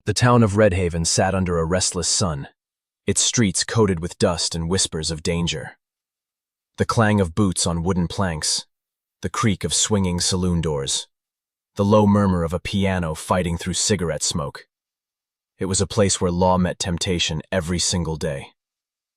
The town of Redhaven sat under a restless sun, its streets coated with dust and whispers of danger. The clang of boots on wooden planks, the creak of swinging saloon doors, the low murmur of a piano fighting through cigarette smoke. It was a place where law met temptation every single day.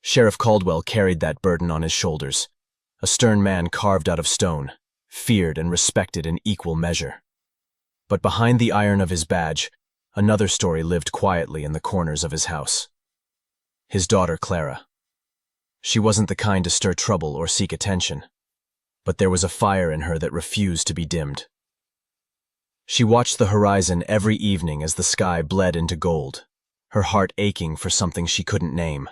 Sheriff Caldwell carried that burden on his shoulders, a stern man carved out of stone, feared and respected in equal measure. But behind the iron of his badge, another story lived quietly in the corners of his house. His daughter, Clara. She wasn't the kind to stir trouble or seek attention, but there was a fire in her that refused to be dimmed. She watched the horizon every evening as the sky bled into gold, her heart aching for something she couldn't name.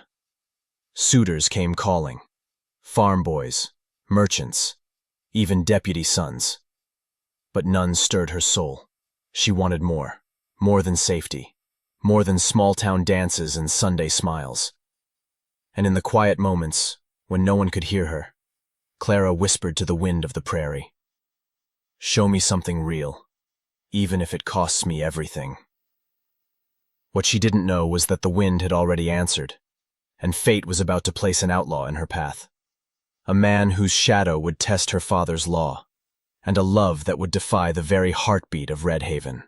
Suitors came calling, farm boys, merchants, even deputy sons. But none stirred her soul. She wanted more than safety, more than small-town dances and Sunday smiles. And in the quiet moments, when no one could hear her, Clara whispered to the wind of the prairie, "Show me something real, even if it costs me everything." What she didn't know was that the wind had already answered, and fate was about to place an outlaw in her path. A man whose shadow would test her father's law, and a love that would defy the very heartbeat of Redhaven.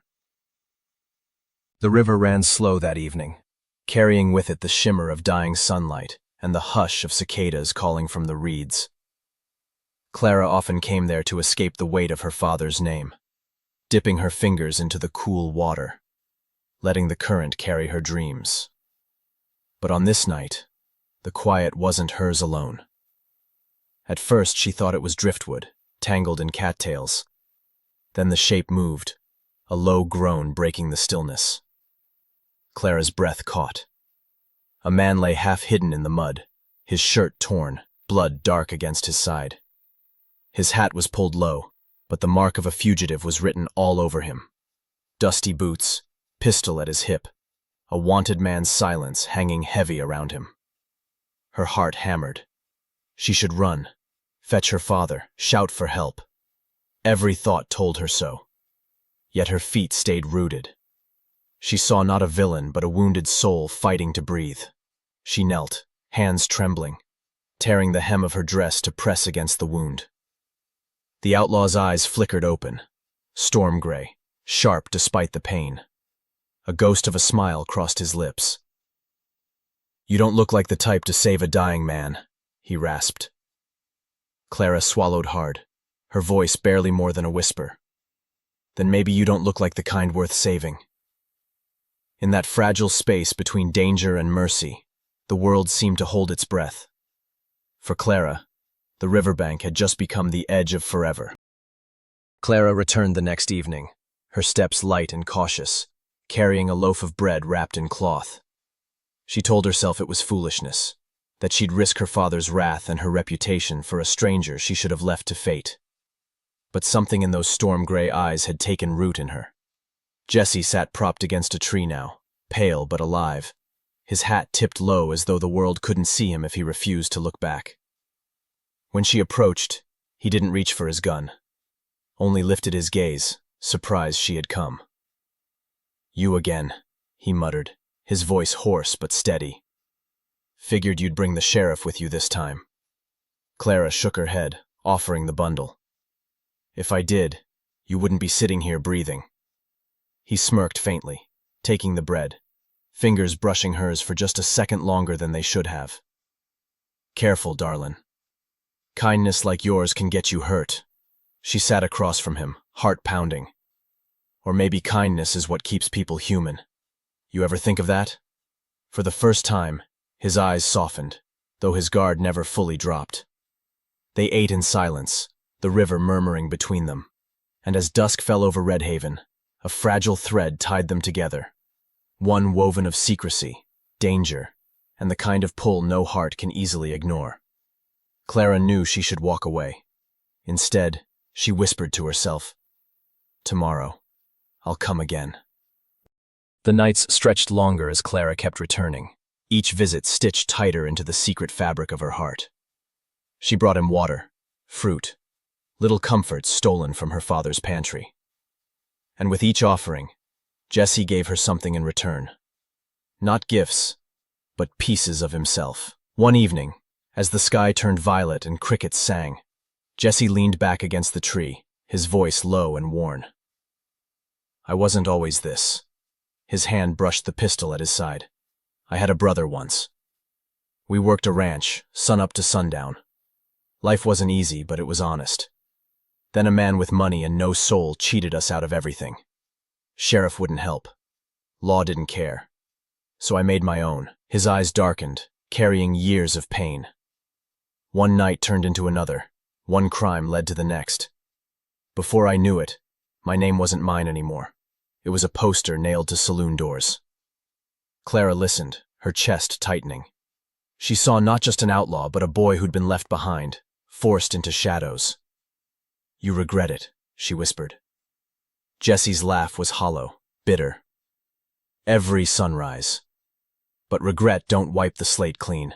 The river ran slow that evening, carrying with it the shimmer of dying sunlight and the hush of cicadas calling from the reeds. Clara often came there to escape the weight of her father's name, dipping her fingers into the cool water, letting the current carry her dreams. But on this night, the quiet wasn't hers alone. At first she thought it was driftwood, tangled in cattails. Then the shape moved, a low groan breaking the stillness. Clara's breath caught. A man lay half hidden in the mud, his shirt torn, blood dark against his side. His hat was pulled low, but the mark of a fugitive was written all over him. Dusty boots, pistol at his hip, a wanted man's silence hanging heavy around him. Her heart hammered. She should run, fetch her father, shout for help. Every thought told her so. Yet her feet stayed rooted. She saw not a villain, but a wounded soul fighting to breathe. She knelt, hands trembling, tearing the hem of her dress to press against the wound. The outlaw's eyes flickered open, storm gray, sharp despite the pain. A ghost of a smile crossed his lips. "You don't look like the type to save a dying man," he rasped. Clara swallowed hard, her voice barely more than a whisper. "Then maybe you don't look like the kind worth saving." In that fragile space between danger and mercy, the world seemed to hold its breath. For Clara, the riverbank had just become the edge of forever. Clara returned the next evening, her steps light and cautious, carrying a loaf of bread wrapped in cloth. She told herself it was foolishness, that she'd risk her father's wrath and her reputation for a stranger she should have left to fate. But something in those storm-gray eyes had taken root in her. Jesse sat propped against a tree now, pale but alive, his hat tipped low as though the world couldn't see him if he refused to look back. When she approached, he didn't reach for his gun, only lifted his gaze, surprised she had come. "You again," he muttered, his voice hoarse but steady. "Figured you'd bring the sheriff with you this time." Clara shook her head, offering the bundle. "If I did, you wouldn't be sitting here breathing." He smirked faintly, taking the bread, fingers brushing hers for just a second longer than they should have. "Careful, darlin'. Kindness like yours can get you hurt." She sat across from him, heart pounding. Or maybe kindness is what keeps people human. You ever think of that? For the first time, his eyes softened, though his guard never fully dropped. They ate in silence, the river murmuring between them, and as dusk fell over Redhaven, a fragile thread tied them together, one woven of secrecy, danger, and the kind of pull no heart can easily ignore. Clara knew she should walk away. Instead, she whispered to herself, "Tomorrow, I'll come again." The nights stretched longer as Clara kept returning, each visit stitched tighter into the secret fabric of her heart. She brought him water, fruit, little comforts stolen from her father's pantry. And with each offering, Jesse gave her something in return. Not gifts, but pieces of himself. One evening, as the sky turned violet and crickets sang, Jesse leaned back against the tree, his voice low and worn. I wasn't always this. His hand brushed the pistol at his side. I had a brother once. We worked a ranch, sun up to sundown. Life wasn't easy, but it was honest. Then a man with money and no soul cheated us out of everything. Sheriff wouldn't help. Law didn't care. So I made my own. His eyes darkened, carrying years of pain. One night turned into another. One crime led to the next. Before I knew it, my name wasn't mine anymore. It was a poster nailed to saloon doors. Clara listened, her chest tightening. She saw not just an outlaw, but a boy who'd been left behind, forced into shadows. You regret it, she whispered. Jesse's laugh was hollow, bitter. Every sunrise. But regret don't wipe the slate clean.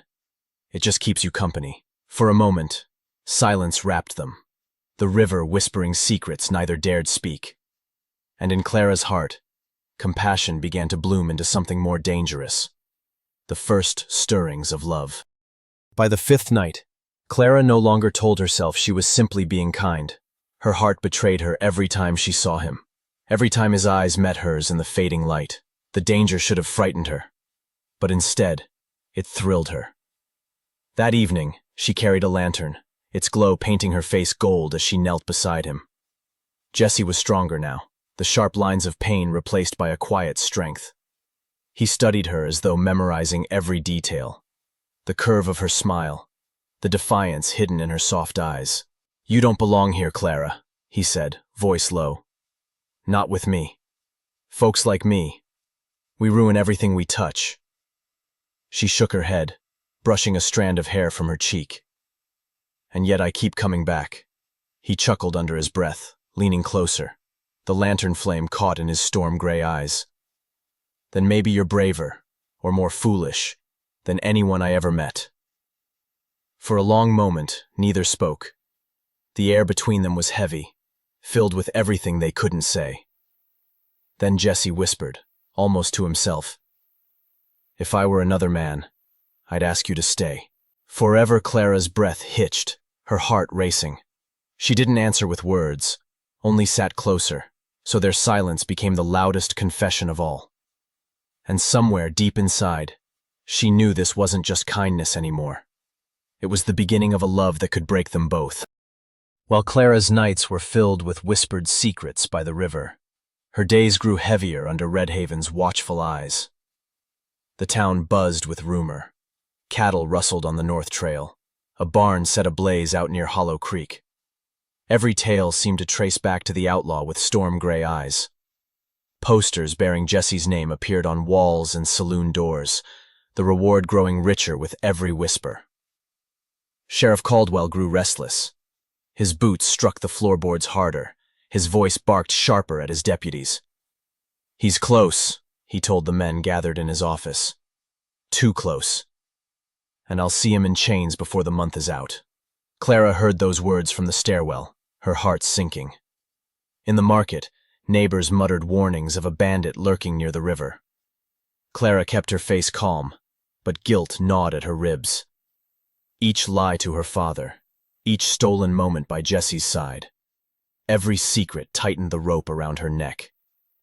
It just keeps you company. For a moment, silence wrapped them, the river whispering secrets neither dared speak. And in Clara's heart, compassion began to bloom into something more dangerous. The first stirrings of love. By the fifth night, Clara no longer told herself she was simply being kind. Her heart betrayed her every time she saw him. Every time his eyes met hers in the fading light. The danger should have frightened her. But instead, it thrilled her. That evening, she carried a lantern, its glow painting her face gold as she knelt beside him. Jesse was stronger now, the sharp lines of pain replaced by a quiet strength. He studied her as though memorizing every detail. The curve of her smile, the defiance hidden in her soft eyes. You don't belong here, Clara, he said, voice low. Not with me. Folks like me. We ruin everything we touch. She shook her head, brushing a strand of hair from her cheek. And yet I keep coming back. He chuckled under his breath, leaning closer. The lantern flame caught in his storm-gray eyes. Then maybe you're braver, or more foolish, than anyone I ever met. For a long moment, neither spoke. The air between them was heavy, filled with everything they couldn't say. Then Jesse whispered, almost to himself, If I were another man, I'd ask you to stay. Forever Clara's breath hitched, her heart racing. She didn't answer with words, only sat closer, so their silence became the loudest confession of all. And somewhere deep inside, she knew this wasn't just kindness anymore. It was the beginning of a love that could break them both. While Clara's nights were filled with whispered secrets by the river, her days grew heavier under Redhaven's watchful eyes. The town buzzed with rumor. Cattle rustled on the North Trail. A barn set ablaze out near Hollow Creek. Every tale seemed to trace back to the outlaw with storm-gray eyes. Posters bearing Jesse's name appeared on walls and saloon doors, the reward growing richer with every whisper. Sheriff Caldwell grew restless. His boots struck the floorboards harder. His voice barked sharper at his deputies. He's close, he told the men gathered in his office. Too close. And I'll see him in chains before the month is out. Clara heard those words from the stairwell, her heart sinking. In the market, neighbors muttered warnings of a bandit lurking near the river. Clara kept her face calm, but guilt gnawed at her ribs. Each lie to her father, each stolen moment by Jesse's side. Every secret tightened the rope around her neck.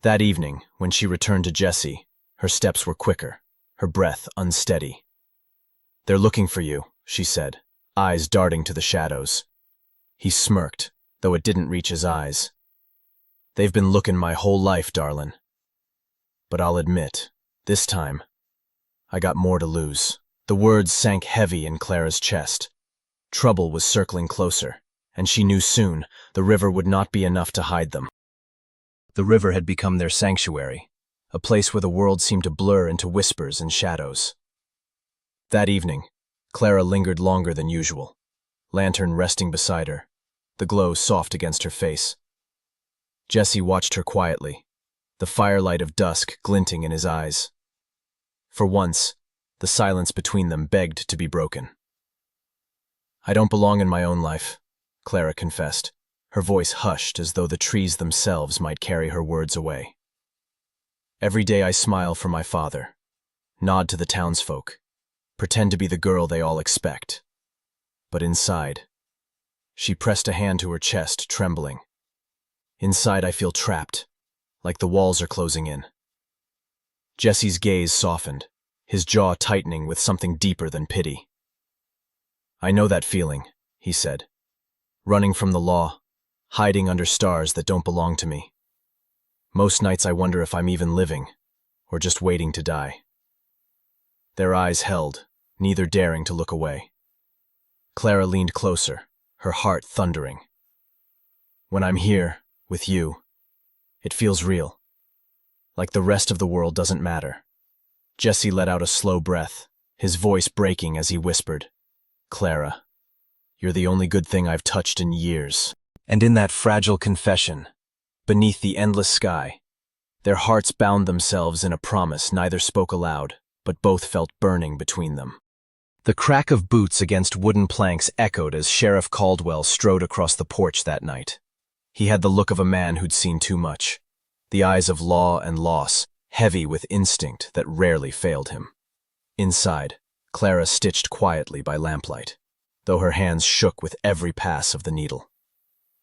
That evening, when she returned to Jesse, her steps were quicker, her breath unsteady. They're looking for you, she said, eyes darting to the shadows. He smirked, though it didn't reach his eyes. They've been looking my whole life, darlin'. But I'll admit, this time, I got more to lose. The words sank heavy in Clara's chest. Trouble was circling closer, and she knew soon the river would not be enough to hide them. The river had become their sanctuary, a place where the world seemed to blur into whispers and shadows. That evening, Clara lingered longer than usual, lantern resting beside her, the glow soft against her face. Jesse watched her quietly, the firelight of dusk glinting in his eyes. For once, the silence between them begged to be broken. I don't belong in my own life, Clara confessed, her voice hushed as though the trees themselves might carry her words away. Every day I smile for my father, nod to the townsfolk, pretend to be the girl they all expect. But inside, she pressed a hand to her chest, trembling. Inside I feel trapped, like the walls are closing in. Jesse's gaze softened, his jaw tightening with something deeper than pity. "I know that feeling," he said. "Running from the law, hiding under stars that don't belong to me. Most nights I wonder if I'm even living, or just waiting to die." Their eyes held, neither daring to look away. Clara leaned closer, her heart thundering. "When I'm here, with you, it feels real. Like the rest of the world doesn't matter." Jesse let out a slow breath, his voice breaking as he whispered, "Clara, you're the only good thing I've touched in years." And in that fragile confession, beneath the endless sky, their hearts bound themselves in a promise neither spoke aloud, but both felt burning between them. The crack of boots against wooden planks echoed as Sheriff Caldwell strode across the porch that night. He had the look of a man who'd seen too much, the eyes of law and loss, heavy with instinct that rarely failed him. Inside, Clara stitched quietly by lamplight, though her hands shook with every pass of the needle.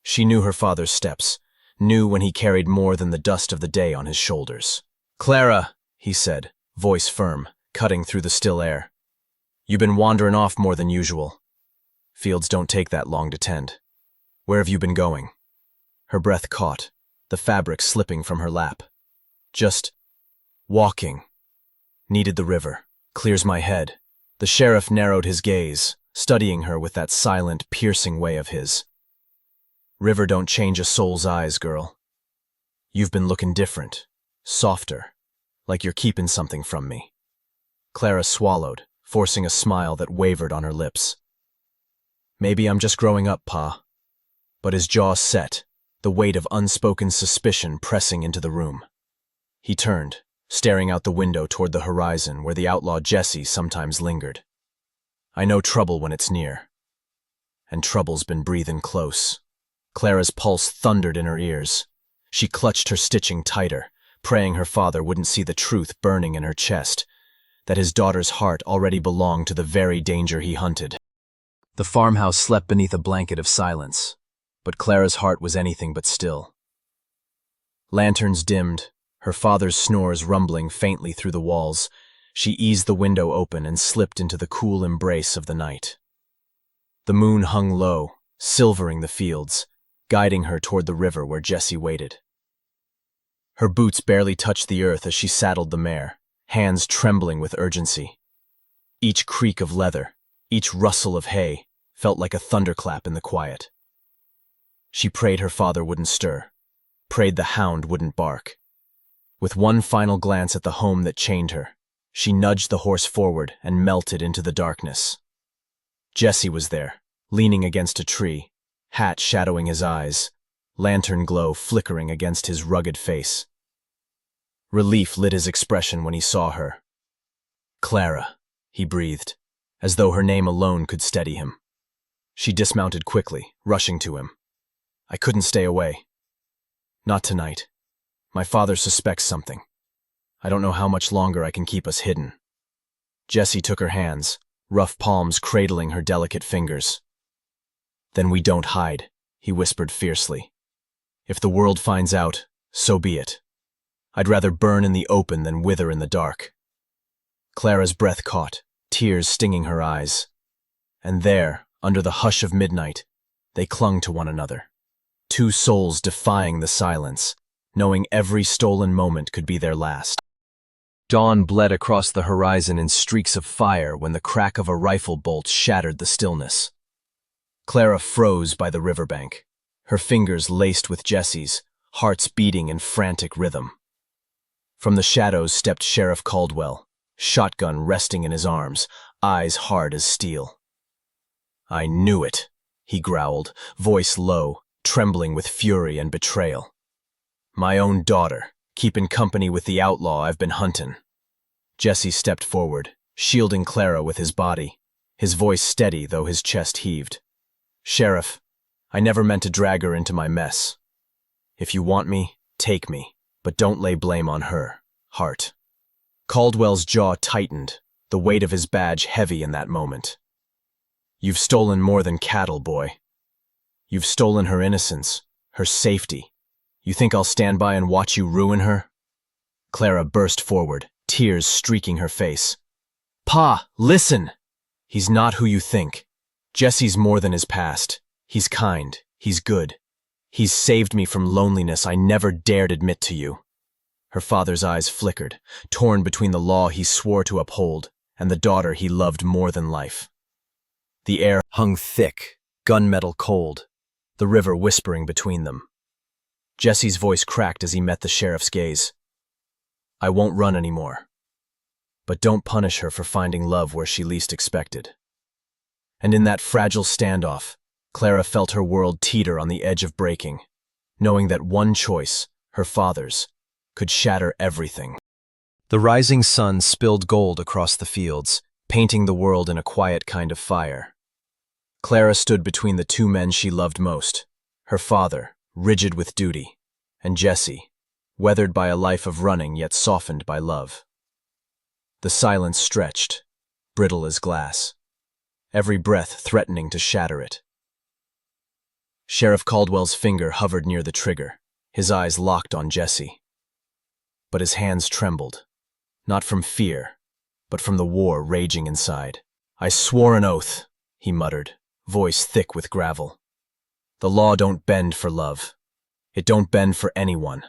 She knew her father's steps, knew when he carried more than the dust of the day on his shoulders. "Clara," he said, voice firm, cutting through the still air. "You've been wandering off more than usual. Fields don't take that long to tend. Where have you been going?" Her breath caught, the fabric slipping from her lap. "Just walking. Needed the river. Clears my head." The sheriff narrowed his gaze, studying her with that silent, piercing way of his. "River don't change a soul's eyes, girl. You've been looking different, softer, like you're keeping something from me." Clara swallowed, forcing a smile that wavered on her lips. "Maybe I'm just growing up, Pa." But his jaw set, the weight of unspoken suspicion pressing into the room. He turned, staring out the window toward the horizon where the outlaw Jesse sometimes lingered. "I know trouble when it's near. And trouble's been breathing close." Clara's pulse thundered in her ears. She clutched her stitching tighter, praying her father wouldn't see the truth burning in her chest, that his daughter's heart already belonged to the very danger he hunted. The farmhouse slept beneath a blanket of silence, but Clara's heart was anything but still. Lanterns dimmed, her father's snores rumbling faintly through the walls. She eased the window open and slipped into the cool embrace of the night. The moon hung low, silvering the fields, guiding her toward the river where Jesse waited. Her boots barely touched the earth as she saddled the mare, hands trembling with urgency. Each creak of leather, each rustle of hay, felt like a thunderclap in the quiet. She prayed her father wouldn't stir, prayed the hound wouldn't bark. With one final glance at the home that chained her, she nudged the horse forward and melted into the darkness. Jesse was there, leaning against a tree, hat shadowing his eyes, lantern glow flickering against his rugged face. Relief lit his expression when he saw her. "Clara," he breathed, as though her name alone could steady him. She dismounted quickly, rushing to him. "I couldn't stay away. Not tonight. My father suspects something. I don't know how much longer I can keep us hidden." Jesse took her hands, rough palms cradling her delicate fingers. "Then we don't hide," he whispered fiercely. "If the world finds out, so be it. I'd rather burn in the open than wither in the dark." Clara's breath caught, tears stinging her eyes. And there, under the hush of midnight, they clung to one another. Two souls defying the silence, knowing every stolen moment could be their last. Dawn bled across the horizon in streaks of fire when the crack of a rifle bolt shattered the stillness. Clara froze by the riverbank, her fingers laced with Jesse's, hearts beating in frantic rhythm. From the shadows stepped Sheriff Caldwell, shotgun resting in his arms, eyes hard as steel. "I knew it," he growled, voice low, trembling with fury and betrayal. "My own daughter, keeping company with the outlaw I've been hunting." Jesse stepped forward, shielding Clara with his body, his voice steady though his chest heaved. "Sheriff, I never meant to drag her into my mess. If you want me, take me, but don't lay blame on her. heart. Caldwell's jaw tightened, the weight of his badge heavy in that moment. You've stolen more than cattle, boy. You've stolen her innocence, her safety. You think I'll stand by and watch you ruin her? Clara burst forward, tears streaking her face. Pa, listen! He's not who you think. Jesse's more than his past. He's kind. He's good. He's saved me from loneliness I never dared admit to you. Her father's eyes flickered, torn between the law he swore to uphold and the daughter he loved more than life. The air hung thick, gunmetal cold, the river whispering between them. Jesse's voice cracked as he met the sheriff's gaze. I won't run anymore. But don't punish her for finding love where she least expected. And in that fragile standoff, Clara felt her world teeter on the edge of breaking, knowing that one choice, her father's, could shatter everything. The rising sun spilled gold across the fields, painting the world in a quiet kind of fire. Clara stood between the two men she loved most, her father, rigid with duty, and Jesse, weathered by a life of running yet softened by love. The silence stretched, brittle as glass, every breath threatening to shatter it. Sheriff Caldwell's finger hovered near the trigger, his eyes locked on Jesse. But his hands trembled, not from fear, but from the war raging inside. I swore an oath, he muttered, voice thick with gravel. The law don't bend for love. It don't bend for anyone.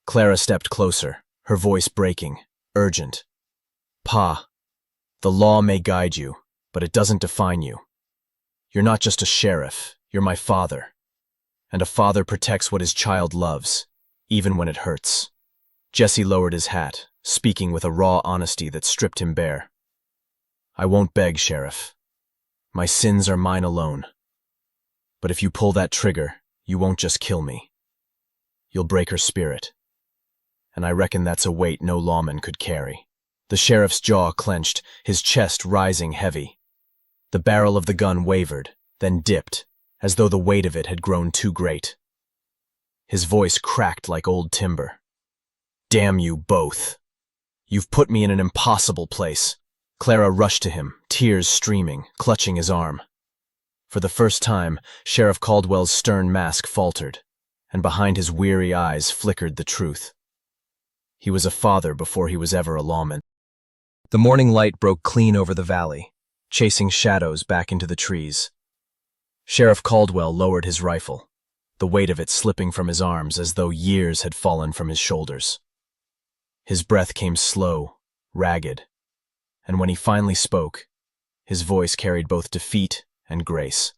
Clara stepped closer, her voice breaking, urgent. Pa, the law may guide you, but it doesn't define you. You're not just a sheriff, you're my father. And a father protects what his child loves, even when it hurts. Jesse lowered his hat, speaking with a raw honesty that stripped him bare. I won't beg, Sheriff. My sins are mine alone. But if you pull that trigger, you won't just kill me. You'll break her spirit. And I reckon that's a weight no lawman could carry. The sheriff's jaw clenched, his chest rising heavy. The barrel of the gun wavered, then dipped, as though the weight of it had grown too great. His voice cracked like old timber. Damn you both. You've put me in an impossible place. Clara rushed to him, tears streaming, clutching his arm. For the first time, Sheriff Caldwell's stern mask faltered, and behind his weary eyes flickered the truth. He was a father before he was ever a lawman. The morning light broke clean over the valley, chasing shadows back into the trees. Sheriff Caldwell lowered his rifle, the weight of it slipping from his arms as though years had fallen from his shoulders. His breath came slow, ragged, and when he finally spoke, his voice carried both defeat and grace.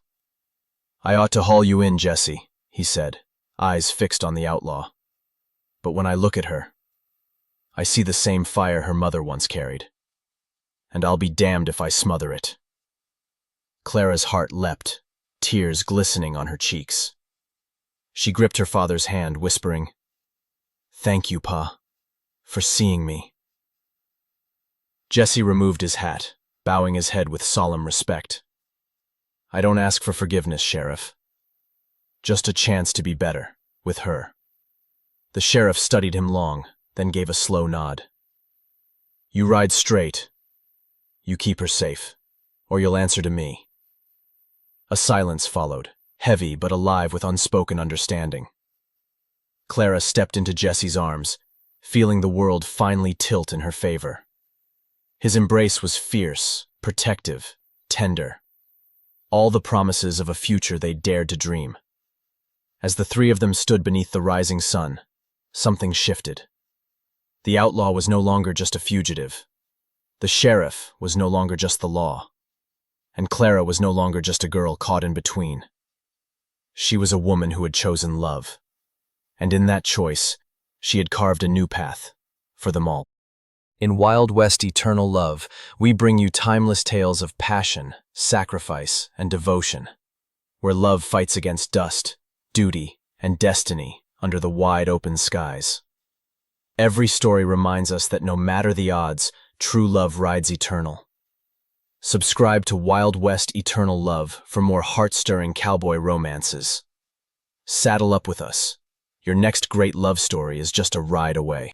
I ought to haul you in, Jesse, he said, eyes fixed on the outlaw. But when I look at her, I see the same fire her mother once carried, and I'll be damned if I smother it. Clara's heart leapt, tears glistening on her cheeks. She gripped her father's hand, whispering, Thank you, Pa, for seeing me. Jesse removed his hat, bowing his head with solemn respect. I don't ask for forgiveness, Sheriff. Just a chance to be better, with her. The sheriff studied him long, then gave a slow nod. You ride straight. You keep her safe, or you'll answer to me. A silence followed, heavy but alive with unspoken understanding. Clara stepped into Jesse's arms, feeling the world finally tilt in her favor. His embrace was fierce, protective, tender. All the promises of a future they dared to dream. As the three of them stood beneath the rising sun, something shifted. The outlaw was no longer just a fugitive. The sheriff was no longer just the law. And Clara was no longer just a girl caught in between. She was a woman who had chosen love. And in that choice, she had carved a new path for them all. In Wild West Eternal Love, we bring you timeless tales of passion, sacrifice, and devotion, where love fights against dust, duty, and destiny under the wide open skies. Every story reminds us that no matter the odds, true love rides eternal. Subscribe to Wild West Eternal Love for more heart-stirring cowboy romances. Saddle up with us. Your next great love story is just a ride away.